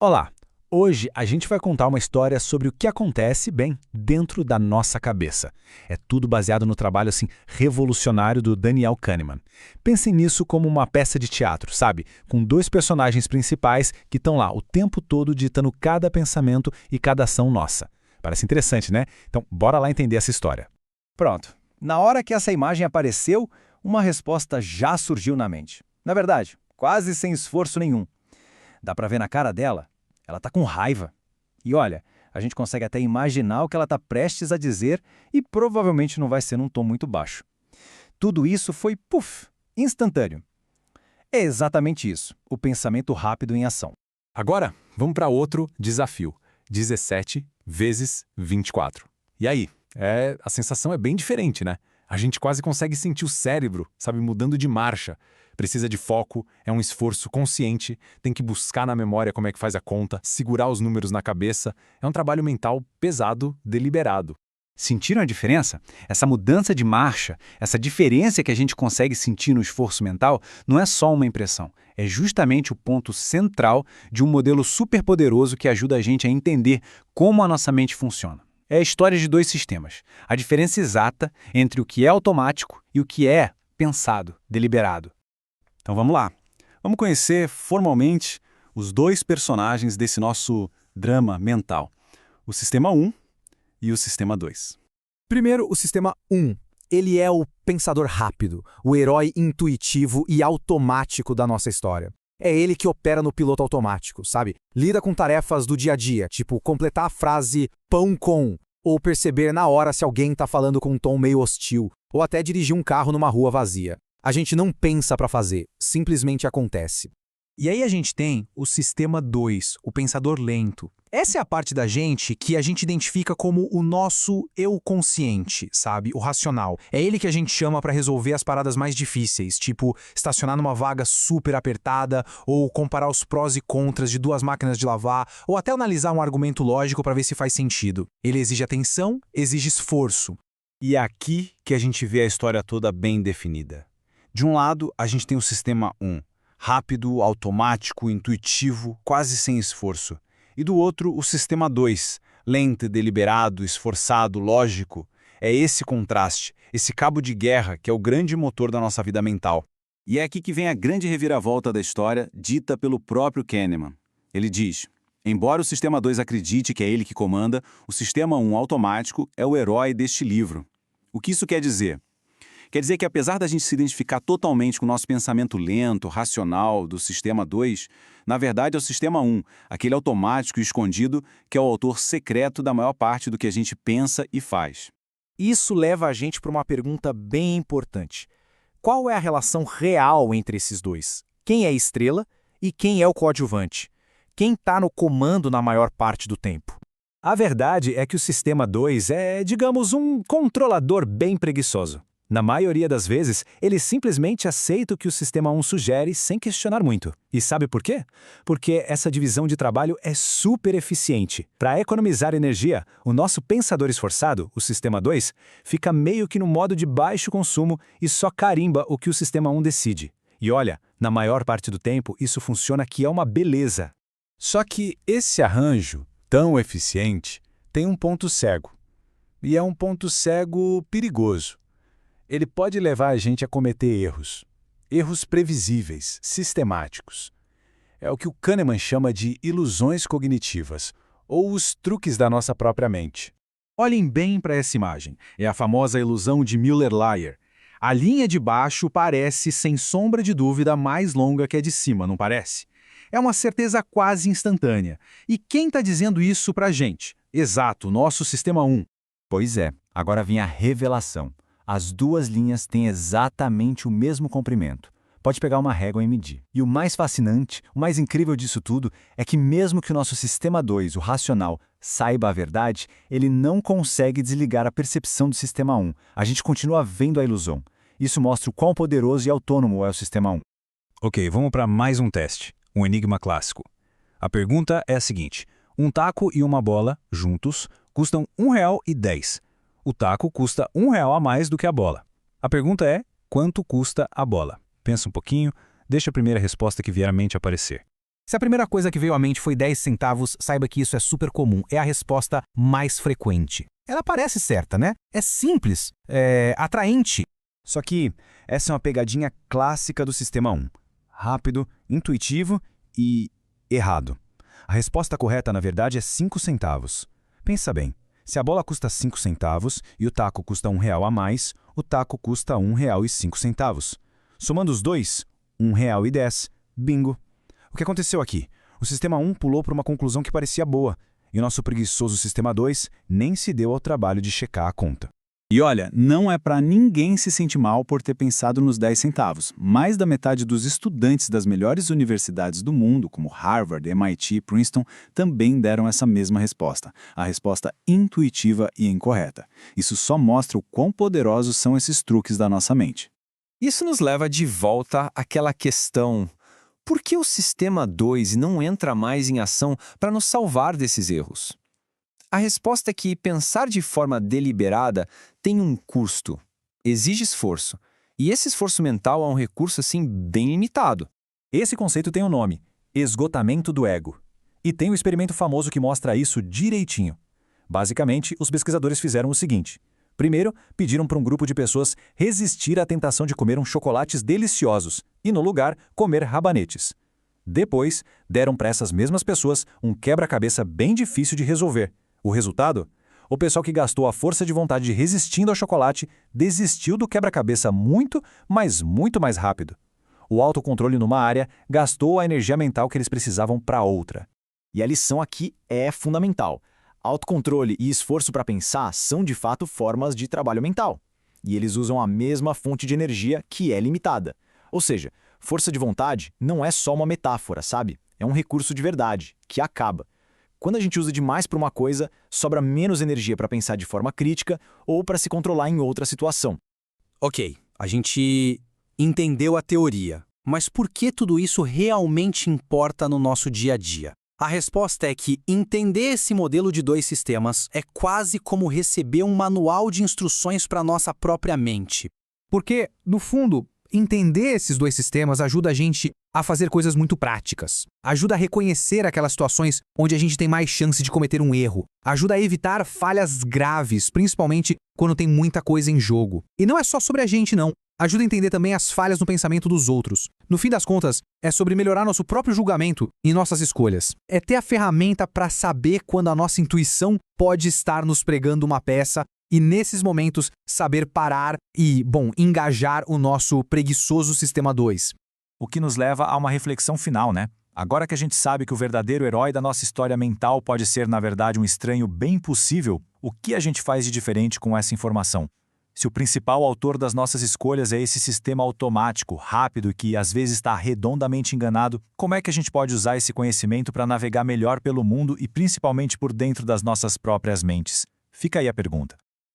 Olá! Hoje a gente vai contar uma história sobre o que acontece, bem, dentro da nossa cabeça. É tudo baseado no trabalho assim revolucionário do Daniel Kahneman. Pensem nisso como uma peça de teatro, sabe? Com dois personagens principais que estão lá o tempo todo ditando cada pensamento e cada ação nossa. Parece interessante, né? Então, bora lá entender essa história. Pronto. Na hora que essa imagem apareceu, uma resposta já surgiu na mente. Na verdade, quase sem esforço nenhum. Dá pra ver na cara dela? Ela tá com raiva. E olha, a gente consegue até imaginar o que ela tá prestes a dizer e provavelmente não vai ser num tom muito baixo. Tudo isso foi, puf, instantâneo. É exatamente isso, o pensamento rápido em ação. Agora, vamos para outro desafio. 17 vezes 24. E aí? A sensação é bem diferente, né? A gente quase consegue sentir o cérebro, sabe, mudando de marcha. Precisa de foco, é um esforço consciente, tem que buscar na memória como é que faz a conta, segurar os números na cabeça. É um trabalho mental pesado, deliberado. Sentiram a diferença? Essa mudança de marcha, essa diferença que a gente consegue sentir no esforço mental, não é só uma impressão. É justamente o ponto central de um modelo superpoderoso que ajuda a gente a entender como a nossa mente funciona. É a história de dois sistemas. A diferença exata entre o que é automático e o que é pensado, deliberado. Então vamos lá. Vamos conhecer formalmente os dois personagens desse nosso drama mental. O sistema 1 e o sistema 2. Primeiro, o sistema 1. Ele é o pensador rápido, o herói intuitivo e automático da nossa história. É ele que opera no piloto automático, sabe? Lida com tarefas do dia a dia, tipo completar a frase pão com, ou perceber na hora se alguém está falando com um tom meio hostil, ou até dirigir um carro numa rua vazia. A gente não pensa para fazer, simplesmente acontece. E aí a gente tem o sistema 2, o pensador lento. Essa é a parte da gente que a gente identifica como o nosso eu consciente, sabe? O racional. É ele que a gente chama para resolver as paradas mais difíceis, tipo estacionar numa vaga super apertada, ou comparar os prós e contras de duas máquinas de lavar, ou até analisar um argumento lógico para ver se faz sentido. Ele exige atenção, exige esforço. E é aqui que a gente vê a história toda bem definida. De um lado, a gente tem o sistema 1, rápido, automático, intuitivo, quase sem esforço. E do outro, o sistema 2, lento, deliberado, esforçado, lógico. É esse contraste, esse cabo de guerra que é o grande motor da nossa vida mental. E é aqui que vem a grande reviravolta da história, dita pelo próprio Kahneman. Ele diz: embora o sistema 2 acredite que é ele que comanda, o sistema 1 automático é o herói deste livro. O que isso quer dizer? Quer dizer que apesar da gente se identificar totalmente com o nosso pensamento lento, racional do sistema 2, na verdade é o sistema 1, aquele automático e escondido que é o autor secreto da maior parte do que a gente pensa e faz. Isso leva a gente para uma pergunta bem importante. Qual é a relação real entre esses dois? Quem é a estrela e quem é o coadjuvante? Quem está no comando na maior parte do tempo? A verdade é que o sistema 2 é, digamos, um controlador bem preguiçoso. Na maioria das vezes, ele simplesmente aceita o que o sistema 1 sugere sem questionar muito. E sabe por quê? Porque essa divisão de trabalho é super eficiente. Para economizar energia, o nosso pensador esforçado, o sistema 2, fica meio que no modo de baixo consumo e só carimba o que o sistema 1 decide. E olha, na maior parte do tempo, isso funciona que é uma beleza. Só que esse arranjo, tão eficiente, tem um ponto cego. E é um ponto cego perigoso. Ele pode levar a gente a cometer erros. Erros previsíveis, sistemáticos. É o que o Kahneman chama de ilusões cognitivas, ou os truques da nossa própria mente. Olhem bem para essa imagem. É a famosa ilusão de Müller-Lyer. A linha de baixo parece, sem sombra de dúvida, mais longa que a de cima, não parece? É uma certeza quase instantânea. E quem está dizendo isso para a gente? Exato, nosso sistema 1. Pois é, agora vem a revelação. As duas linhas têm exatamente o mesmo comprimento. Pode pegar uma régua e medir. E o mais fascinante, o mais incrível disso tudo, é que mesmo que o nosso sistema 2, o racional, saiba a verdade, ele não consegue desligar a percepção do sistema 1. A gente continua vendo a ilusão. Isso mostra o quão poderoso e autônomo é o sistema 1. Ok, vamos para mais um teste, um enigma clássico. A pergunta é a seguinte: um taco e uma bola, juntos, custam R$ 1,10. O taco custa R$ 1 a mais do que a bola. A pergunta é, quanto custa a bola? Pensa um pouquinho, deixa a primeira resposta que vier à mente aparecer. Se a primeira coisa que veio à mente foi 10 centavos, saiba que isso é super comum, é a resposta mais frequente. Ela parece certa, né? É simples, é atraente. Só que essa é uma pegadinha clássica do sistema 1. Rápido, intuitivo e errado. A resposta correta, na verdade, é 5 centavos. Pensa bem, se a bola custa 5 centavos e o taco custa R$1 a mais, o taco custa R$1,05. Somando os dois, R$1,10. Bingo! O que aconteceu aqui? O sistema 1 pulou para uma conclusão que parecia boa, e o nosso preguiçoso sistema 2 nem se deu ao trabalho de checar a conta. E olha, não é para ninguém se sentir mal por ter pensado nos 10 centavos. Mais da metade dos estudantes das melhores universidades do mundo, como Harvard, MIT e Princeton, também deram essa mesma resposta. A resposta intuitiva e incorreta. Isso só mostra o quão poderosos são esses truques da nossa mente. Isso nos leva de volta àquela questão: por que o sistema 2 não entra mais em ação para nos salvar desses erros? A resposta é que pensar de forma deliberada tem um custo, exige esforço. E esse esforço mental é um recurso, assim, bem limitado. Esse conceito tem um nome: esgotamento do ego. E tem um experimento famoso que mostra isso direitinho. Basicamente, os pesquisadores fizeram o seguinte. Primeiro, pediram para um grupo de pessoas resistir à tentação de comer uns chocolates deliciosos e, no lugar, comer rabanetes. Depois, deram para essas mesmas pessoas um quebra-cabeça bem difícil de resolver. O resultado? O pessoal que gastou a força de vontade resistindo ao chocolate desistiu do quebra-cabeça muito, mas muito mais rápido. O autocontrole numa área gastou a energia mental que eles precisavam para outra. E a lição aqui é fundamental. Autocontrole e esforço para pensar são de fato formas de trabalho mental. E eles usam a mesma fonte de energia que é limitada. Ou seja, força de vontade não é só uma metáfora, sabe? É um recurso de verdade, que acaba. Quando a gente usa demais para uma coisa, sobra menos energia para pensar de forma crítica ou para se controlar em outra situação. Ok, a gente entendeu a teoria, mas por que tudo isso realmente importa no nosso dia a dia? A resposta é que entender esse modelo de 2 sistemas é quase como receber um manual de instruções para nossa própria mente. Porque, no fundo, entender esses 2 sistemas ajuda a gente a fazer coisas muito práticas. Ajuda a reconhecer aquelas situações onde a gente tem mais chance de cometer um erro. Ajuda a evitar falhas graves, principalmente quando tem muita coisa em jogo. E não é só sobre a gente, não. Ajuda a entender também as falhas no pensamento dos outros. No fim das contas, é sobre melhorar nosso próprio julgamento e nossas escolhas. É ter a ferramenta para saber quando a nossa intuição pode estar nos pregando uma peça e, nesses momentos, saber parar e, engajar o nosso preguiçoso sistema 2. O que nos leva a uma reflexão final, né? Agora que a gente sabe que o verdadeiro herói da nossa história mental pode ser, na verdade, um estranho bem possível, o que a gente faz de diferente com essa informação? Se o principal autor das nossas escolhas é esse sistema automático, rápido e que às vezes está redondamente enganado, como é que a gente pode usar esse conhecimento para navegar melhor pelo mundo e principalmente por dentro das nossas próprias mentes? Fica aí a pergunta.